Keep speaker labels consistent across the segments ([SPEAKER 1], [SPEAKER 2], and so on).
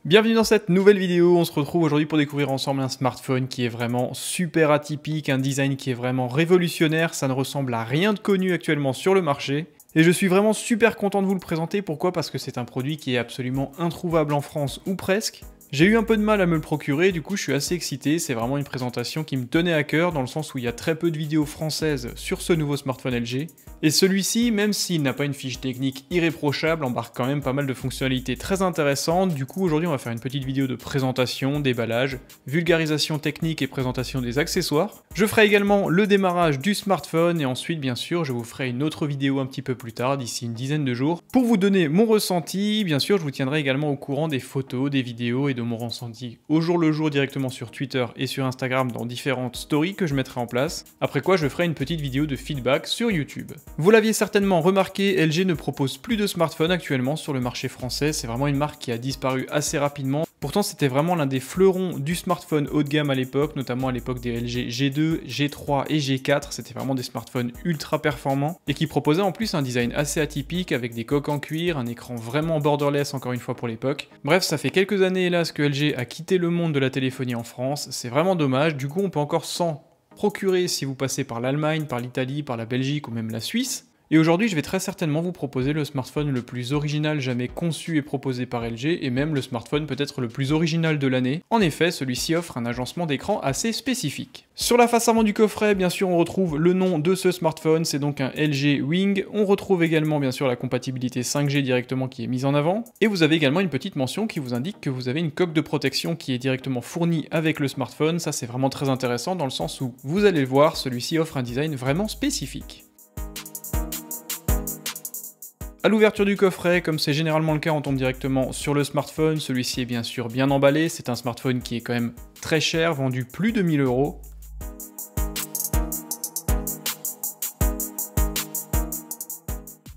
[SPEAKER 1] Bienvenue dans cette nouvelle vidéo, on se retrouve aujourd'hui pour découvrir ensemble un smartphone qui est vraiment super atypique, un design qui est vraiment révolutionnaire, ça ne ressemble à rien de connu actuellement sur le marché. Et je suis vraiment super content de vous le présenter, pourquoi? Parce que c'est un produit qui est absolument introuvable en France ou presque. J'ai eu un peu de mal à me le procurer, du coup je suis assez excité, c'est vraiment une présentation qui me tenait à cœur dans le sens où il y a très peu de vidéos françaises sur ce nouveau smartphone LG. Et celui-ci, même s'il n'a pas une fiche technique irréprochable, embarque quand même pas mal de fonctionnalités très intéressantes. Du coup aujourd'hui on va faire une petite vidéo de présentation, déballage, vulgarisation technique et présentation des accessoires. Je ferai également le démarrage du smartphone et ensuite bien sûr je vous ferai une autre vidéo un petit peu plus tard, d'ici une dizaine de jours, pour vous donner mon ressenti. Bien sûr je vous tiendrai également au courant des photos, des vidéos et de mon ressenti au jour le jour directement sur Twitter et sur Instagram dans différentes stories que je mettrai en place, après quoi je ferai une petite vidéo de feedback sur YouTube. Vous l'aviez certainement remarqué, LG ne propose plus de smartphones actuellement sur le marché français, c'est vraiment une marque qui a disparu assez rapidement. Pourtant c'était vraiment l'un des fleurons du smartphone haut de gamme à l'époque, notamment à l'époque des LG G2, G3 et G4, c'était vraiment des smartphones ultra performants et qui proposaient en plus un design assez atypique avec des coques en cuir, un écran vraiment borderless encore une fois pour l'époque. Bref, ça fait quelques années hélas que LG a quitté le monde de la téléphonie en France, c'est vraiment dommage, du coup on peut encore s'en procurer si vous passez par l'Allemagne, par l'Italie, par la Belgique ou même la Suisse. Et aujourd'hui, je vais très certainement vous proposer le smartphone le plus original jamais conçu et proposé par LG, et même le smartphone peut-être le plus original de l'année. En effet, celui-ci offre un agencement d'écran assez spécifique. Sur la face avant du coffret, bien sûr, on retrouve le nom de ce smartphone, c'est donc un LG Wing. On retrouve également, bien sûr, la compatibilité 5G directement qui est mise en avant. Et vous avez également une petite mention qui vous indique que vous avez une coque de protection qui est directement fournie avec le smartphone. Ça, c'est vraiment très intéressant dans le sens où, vous allez le voir, celui-ci offre un design vraiment spécifique. A l'ouverture du coffret, comme c'est généralement le cas, on tombe directement sur le smartphone. Celui-ci est bien sûr bien emballé, c'est un smartphone qui est quand même très cher, vendu plus de 1000 €.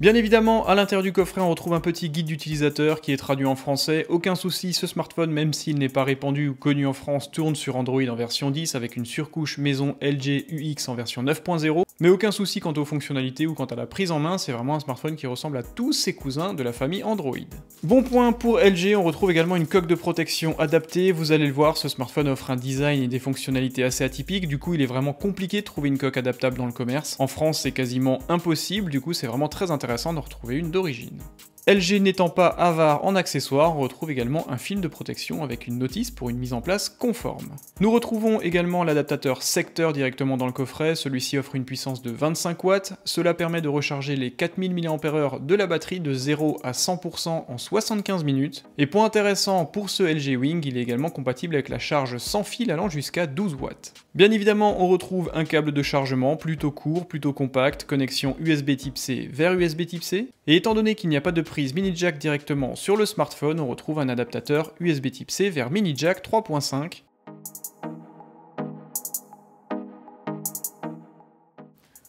[SPEAKER 1] Bien évidemment, à l'intérieur du coffret, on retrouve un petit guide d'utilisateur qui est traduit en français. Aucun souci, ce smartphone, même s'il n'est pas répandu ou connu en France, tourne sur Android en version 10 avec une surcouche maison LG UX en version 9.0. Mais aucun souci quant aux fonctionnalités ou quant à la prise en main, c'est vraiment un smartphone qui ressemble à tous ses cousins de la famille Android. Bon point pour LG, on retrouve également une coque de protection adaptée. Vous allez le voir, ce smartphone offre un design et des fonctionnalités assez atypiques, du coup il est vraiment compliqué de trouver une coque adaptable dans le commerce. En France, c'est quasiment impossible, du coup c'est vraiment très intéressant de retrouver une d'origine. LG n'étant pas avare en accessoires, on retrouve également un film de protection avec une notice pour une mise en place conforme. Nous retrouvons également l'adaptateur secteur directement dans le coffret, celui-ci offre une puissance de 25 watts, cela permet de recharger les 4000 mAh de la batterie de 0 à 100% en 75 minutes. Et point intéressant, pour ce LG Wing, il est également compatible avec la charge sans fil allant jusqu'à 12 watts. Bien évidemment, on retrouve un câble de chargement plutôt court, plutôt compact, connexion USB type C vers USB type C, et étant donné qu'il n'y a pas de prise mini jack directement sur le smartphone, on retrouve un adaptateur USB type C vers mini jack 3.5.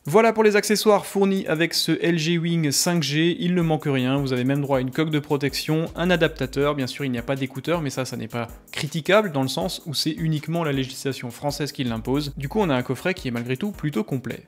[SPEAKER 1] Voilà pour les accessoires fournis avec ce LG Wing 5G, il ne manque rien, vous avez même droit à une coque de protection, un adaptateur, bien sûr il n'y a pas d'écouteurs, mais ça n'est pas critiquable dans le sens où c'est uniquement la législation française qui l'impose, du coup on a un coffret qui est malgré tout plutôt complet.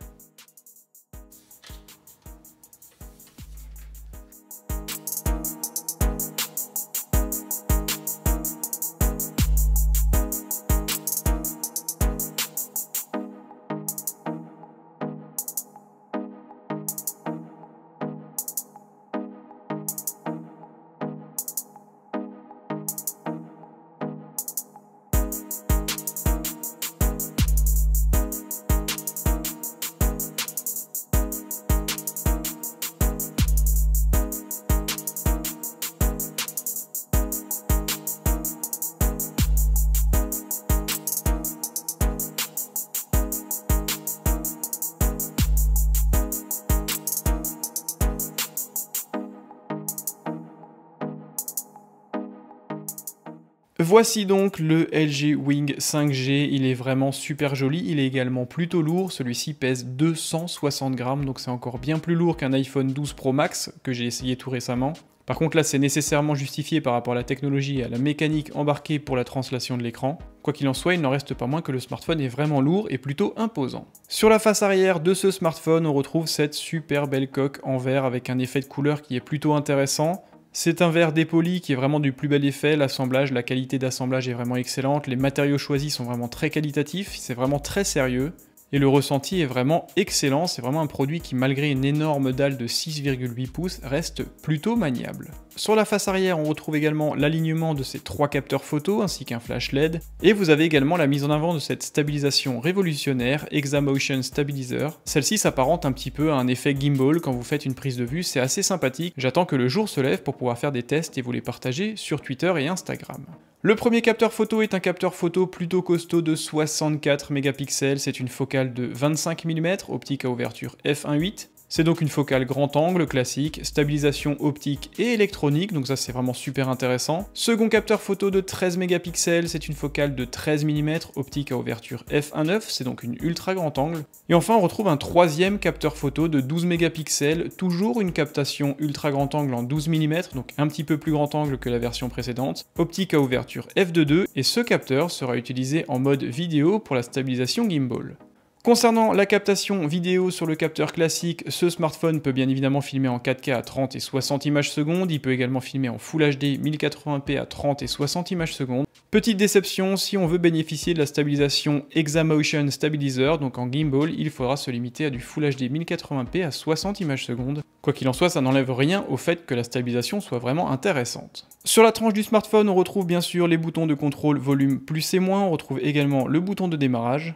[SPEAKER 1] Voici donc le LG Wing 5G, il est vraiment super joli, il est également plutôt lourd, celui-ci pèse 260 grammes, donc c'est encore bien plus lourd qu'un iPhone 12 Pro Max, que j'ai essayé tout récemment. Par contre là c'est nécessairement justifié par rapport à la technologie et à la mécanique embarquée pour la translation de l'écran. Quoi qu'il en soit, il n'en reste pas moins que le smartphone est vraiment lourd et plutôt imposant. Sur la face arrière de ce smartphone, on retrouve cette super belle coque en verre avec un effet de couleur qui est plutôt intéressant. C'est un verre dépoli qui est vraiment du plus bel effet, l'assemblage, la qualité d'assemblage est vraiment excellente, les matériaux choisis sont vraiment très qualitatifs, c'est vraiment très sérieux. Et le ressenti est vraiment excellent, c'est vraiment un produit qui malgré une énorme dalle de 6,8 pouces reste plutôt maniable. Sur la face arrière, on retrouve également l'alignement de ces 3 capteurs photo ainsi qu'un flash LED, et vous avez également la mise en avant de cette stabilisation révolutionnaire ExaMotion Stabilizer. Celle-ci s'apparente un petit peu à un effet gimbal quand vous faites une prise de vue, c'est assez sympathique, j'attends que le jour se lève pour pouvoir faire des tests et vous les partager sur Twitter et Instagram. Le premier capteur photo est un capteur photo plutôt costaud de 64 mégapixels, c'est une focale de 25 mm, optique à ouverture f1.8. C'est donc une focale grand angle classique, stabilisation optique et électronique, donc ça c'est vraiment super intéressant. Second capteur photo de 13 mégapixels, c'est une focale de 13 mm, optique à ouverture f1.9, c'est donc une ultra grand angle. Et enfin on retrouve un troisième capteur photo de 12 mégapixels, toujours une captation ultra grand angle en 12 mm, donc un petit peu plus grand angle que la version précédente, optique à ouverture f2.2, et ce capteur sera utilisé en mode vidéo pour la stabilisation gimbal. Concernant la captation vidéo sur le capteur classique, ce smartphone peut bien évidemment filmer en 4K à 30 et 60 images secondes, il peut également filmer en Full HD 1080p à 30 et 60 images secondes. Petite déception, si on veut bénéficier de la stabilisation ExaMotion Stabilizer, donc en gimbal, il faudra se limiter à du Full HD 1080p à 60 images secondes. Quoi qu'il en soit, ça n'enlève rien au fait que la stabilisation soit vraiment intéressante. Sur la tranche du smartphone, on retrouve bien sûr les boutons de contrôle volume plus et moins, on retrouve également le bouton de démarrage.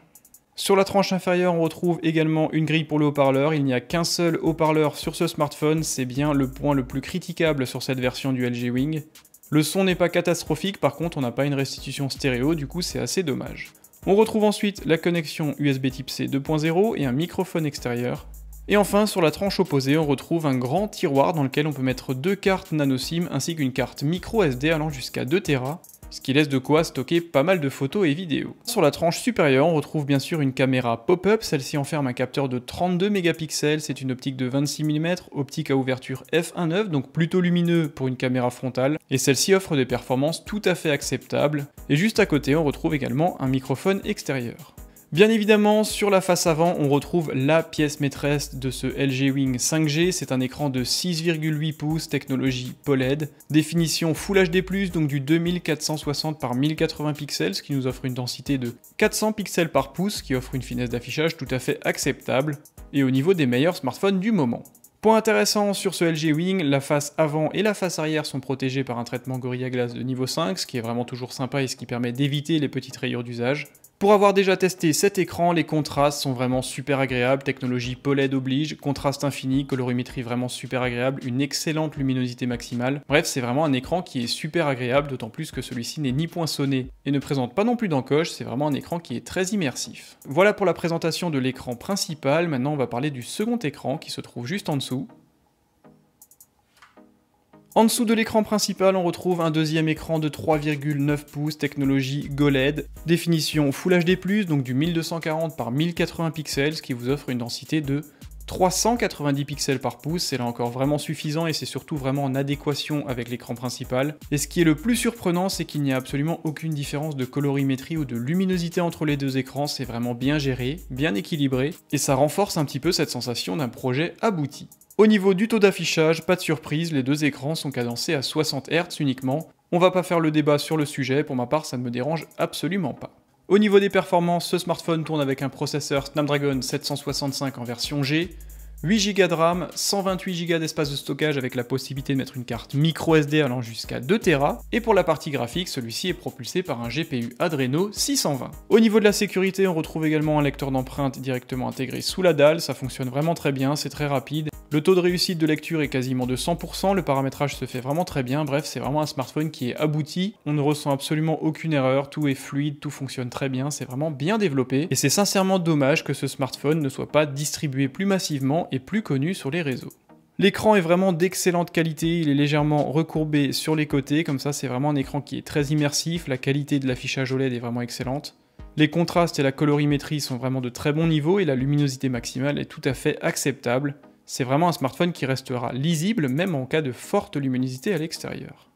[SPEAKER 1] Sur la tranche inférieure, on retrouve également une grille pour le haut-parleur. Il n'y a qu'un seul haut-parleur sur ce smartphone, c'est bien le point le plus critiquable sur cette version du LG Wing. Le son n'est pas catastrophique, par contre on n'a pas une restitution stéréo, du coup c'est assez dommage. On retrouve ensuite la connexion USB Type C 2.0 et un microphone extérieur. Et enfin, sur la tranche opposée, on retrouve un grand tiroir dans lequel on peut mettre 2 cartes nano SIM ainsi qu'une carte micro SD allant jusqu'à 2 Tera. Ce qui laisse de quoi stocker pas mal de photos et vidéos. Sur la tranche supérieure, on retrouve bien sûr une caméra pop-up, celle-ci enferme un capteur de 32 mégapixels, c'est une optique de 26 mm, optique à ouverture f1.9, donc plutôt lumineux pour une caméra frontale, et celle-ci offre des performances tout à fait acceptables. Et juste à côté, on retrouve également un microphone extérieur. Bien évidemment, sur la face avant, on retrouve la pièce maîtresse de ce LG Wing 5G, c'est un écran de 6,8 pouces, technologie POLED, définition Full HD+, donc du 2460 par 1080 pixels, ce qui nous offre une densité de 400 pixels par pouce, qui offre une finesse d'affichage tout à fait acceptable, et au niveau des meilleurs smartphones du moment. Point intéressant sur ce LG Wing, la face avant et la face arrière sont protégées par un traitement Gorilla Glass de niveau 5, ce qui est vraiment toujours sympa et ce qui permet d'éviter les petites rayures d'usage. Pour avoir déjà testé cet écran, les contrastes sont vraiment super agréables, technologie POLED oblige, contraste infini, colorimétrie vraiment super agréable, une excellente luminosité maximale. Bref, c'est vraiment un écran qui est super agréable, d'autant plus que celui-ci n'est ni poinçonné et ne présente pas non plus d'encoche, c'est vraiment un écran qui est très immersif. Voilà pour la présentation de l'écran principal, maintenant on va parler du second écran qui se trouve juste en dessous. En dessous de l'écran principal, on retrouve un deuxième écran de 3,9 pouces, technologie GOLED, définition Full HD+, donc du 1240 par 1080 pixels, ce qui vous offre une densité de 390 pixels par pouce, c'est là encore vraiment suffisant et c'est surtout vraiment en adéquation avec l'écran principal. Et ce qui est le plus surprenant, c'est qu'il n'y a absolument aucune différence de colorimétrie ou de luminosité entre les deux écrans, c'est vraiment bien géré, bien équilibré, et ça renforce un petit peu cette sensation d'un projet abouti. Au niveau du taux d'affichage, pas de surprise, les deux écrans sont cadencés à 60 Hz uniquement. On va pas faire le débat sur le sujet, pour ma part ça ne me dérange absolument pas. Au niveau des performances, ce smartphone tourne avec un processeur Snapdragon 765 en version G, 8 Go de RAM, 128 Go d'espace de stockage avec la possibilité de mettre une carte micro SD allant jusqu'à 2 Tera, et pour la partie graphique, celui-ci est propulsé par un GPU Adreno 620. Au niveau de la sécurité, on retrouve également un lecteur d'empreintes directement intégré sous la dalle, ça fonctionne vraiment très bien, c'est très rapide. Le taux de réussite de lecture est quasiment de 100%, le paramétrage se fait vraiment très bien, bref c'est vraiment un smartphone qui est abouti, on ne ressent absolument aucune erreur, tout est fluide, tout fonctionne très bien, c'est vraiment bien développé, et c'est sincèrement dommage que ce smartphone ne soit pas distribué plus massivement et plus connu sur les réseaux. L'écran est vraiment d'excellente qualité, il est légèrement recourbé sur les côtés, comme ça c'est vraiment un écran qui est très immersif, la qualité de l'affichage OLED est vraiment excellente. Les contrastes et la colorimétrie sont vraiment de très bon niveau et la luminosité maximale est tout à fait acceptable. C'est vraiment un smartphone qui restera lisible même en cas de forte luminosité à l'extérieur.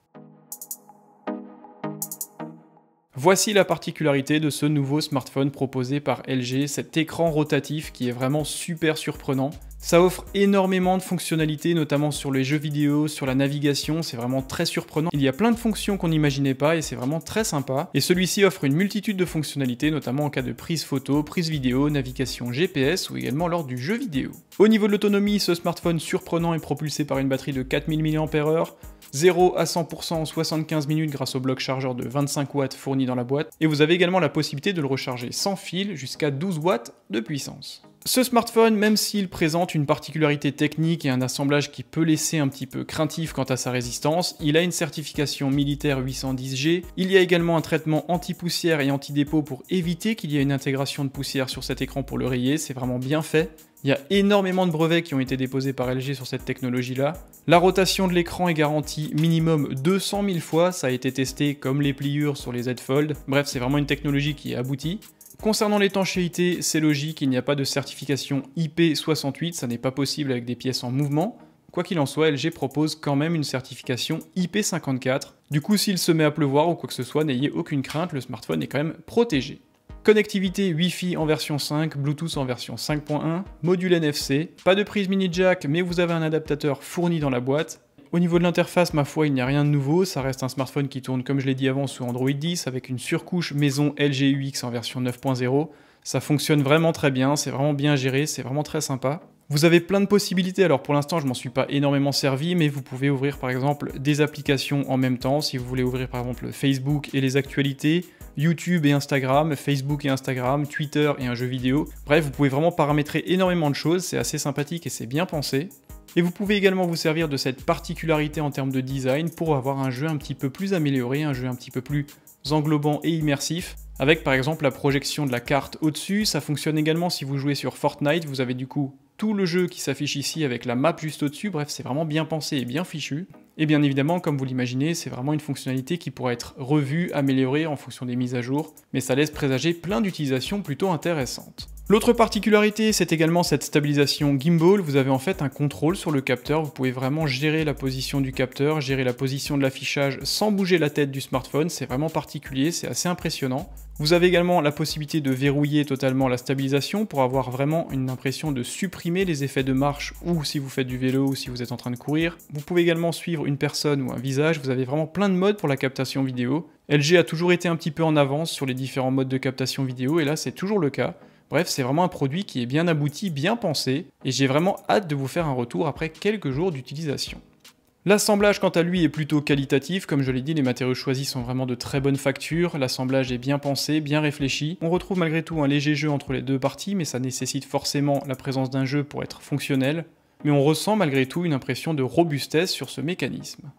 [SPEAKER 1] Voici la particularité de ce nouveau smartphone proposé par LG, cet écran rotatif qui est vraiment super surprenant. Ça offre énormément de fonctionnalités, notamment sur les jeux vidéo, sur la navigation, c'est vraiment très surprenant. Il y a plein de fonctions qu'on n'imaginait pas et c'est vraiment très sympa. Et celui-ci offre une multitude de fonctionnalités, notamment en cas de prise photo, prise vidéo, navigation GPS ou également lors du jeu vidéo. Au niveau de l'autonomie, ce smartphone surprenant est propulsé par une batterie de 4000 mAh, 0 à 100% en 75 minutes grâce au bloc chargeur de 25 watts fourni dans la boîte, et vous avez également la possibilité de le recharger sans fil jusqu'à 12 watts de puissance. Ce smartphone, même s'il présente une particularité technique et un assemblage qui peut laisser un petit peu craintif quant à sa résistance, il a une certification militaire 810G, il y a également un traitement anti-poussière et anti-dépôt pour éviter qu'il y ait une intégration de poussière sur cet écran pour le rayer, c'est vraiment bien fait. Il y a énormément de brevets qui ont été déposés par LG sur cette technologie-là. La rotation de l'écran est garantie minimum 200 000 fois, ça a été testé comme les pliures sur les Z Fold. Bref, c'est vraiment une technologie qui est aboutie. Concernant l'étanchéité, c'est logique, il n'y a pas de certification IP68, ça n'est pas possible avec des pièces en mouvement. Quoi qu'il en soit, LG propose quand même une certification IP54. Du coup, s'il se met à pleuvoir ou quoi que ce soit, n'ayez aucune crainte, le smartphone est quand même protégé. Connectivité Wi-Fi en version 5, Bluetooth en version 5.1, module NFC, pas de prise mini jack mais vous avez un adaptateur fourni dans la boîte. Au niveau de l'interface, ma foi, il n'y a rien de nouveau, ça reste un smartphone qui tourne comme je l'ai dit avant sous Android 10 avec une surcouche maison LG UX en version 9.0. Ça fonctionne vraiment très bien, c'est vraiment bien géré, c'est vraiment très sympa. Vous avez plein de possibilités, alors pour l'instant je m'en suis pas énormément servi, mais vous pouvez ouvrir par exemple des applications en même temps, si vous voulez ouvrir par exemple Facebook et les actualités, YouTube et Instagram, Facebook et Instagram, Twitter et un jeu vidéo. Bref, vous pouvez vraiment paramétrer énormément de choses, c'est assez sympathique et c'est bien pensé. Et vous pouvez également vous servir de cette particularité en termes de design pour avoir un jeu un petit peu plus amélioré, un jeu un petit peu plus englobant et immersif, avec par exemple la projection de la carte au-dessus. Ça fonctionne également si vous jouez sur Fortnite, vous avez du coup tout le jeu qui s'affiche ici avec la map juste au-dessus, bref c'est vraiment bien pensé et bien fichu. Et bien évidemment, comme vous l'imaginez, c'est vraiment une fonctionnalité qui pourra être revue, améliorée en fonction des mises à jour, mais ça laisse présager plein d'utilisations plutôt intéressantes. L'autre particularité, c'est également cette stabilisation gimbal. Vous avez en fait un contrôle sur le capteur, vous pouvez vraiment gérer la position du capteur, gérer la position de l'affichage sans bouger la tête du smartphone, c'est vraiment particulier, c'est assez impressionnant. Vous avez également la possibilité de verrouiller totalement la stabilisation pour avoir vraiment une impression de supprimer les effets de marche ou si vous faites du vélo ou si vous êtes en train de courir. Vous pouvez également suivre une personne ou un visage, vous avez vraiment plein de modes pour la captation vidéo. LG a toujours été un petit peu en avance sur les différents modes de captation vidéo et là c'est toujours le cas. Bref, c'est vraiment un produit qui est bien abouti, bien pensé, et j'ai vraiment hâte de vous faire un retour après quelques jours d'utilisation. L'assemblage quant à lui est plutôt qualitatif, comme je l'ai dit, les matériaux choisis sont vraiment de très bonne facture, l'assemblage est bien pensé, bien réfléchi. On retrouve malgré tout un léger jeu entre les deux parties, mais ça nécessite forcément la présence d'un jeu pour être fonctionnel, mais on ressent malgré tout une impression de robustesse sur ce mécanisme.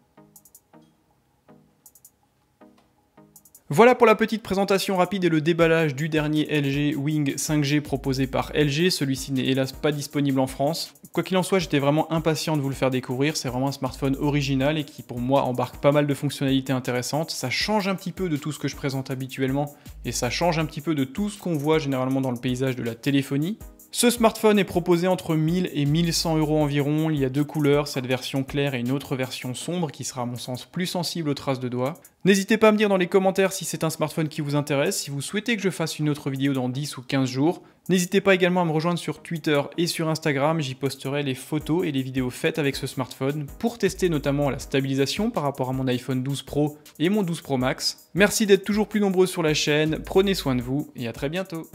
[SPEAKER 1] Voilà pour la petite présentation rapide et le déballage du dernier LG Wing 5G proposé par LG, celui-ci n'est hélas pas disponible en France. Quoi qu'il en soit, j'étais vraiment impatient de vous le faire découvrir, c'est vraiment un smartphone original et qui pour moi embarque pas mal de fonctionnalités intéressantes, ça change un petit peu de tout ce que je présente habituellement et ça change un petit peu de tout ce qu'on voit généralement dans le paysage de la téléphonie. Ce smartphone est proposé entre 1000 et 1100 € environ, il y a deux couleurs, cette version claire et une autre version sombre qui sera à mon sens plus sensible aux traces de doigts. N'hésitez pas à me dire dans les commentaires si c'est un smartphone qui vous intéresse, si vous souhaitez que je fasse une autre vidéo dans 10 ou 15 jours. N'hésitez pas également à me rejoindre sur Twitter et sur Instagram, j'y posterai les photos et les vidéos faites avec ce smartphone pour tester notamment la stabilisation par rapport à mon iPhone 12 Pro et mon 12 Pro Max. Merci d'être toujours plus nombreux sur la chaîne, prenez soin de vous et à très bientôt.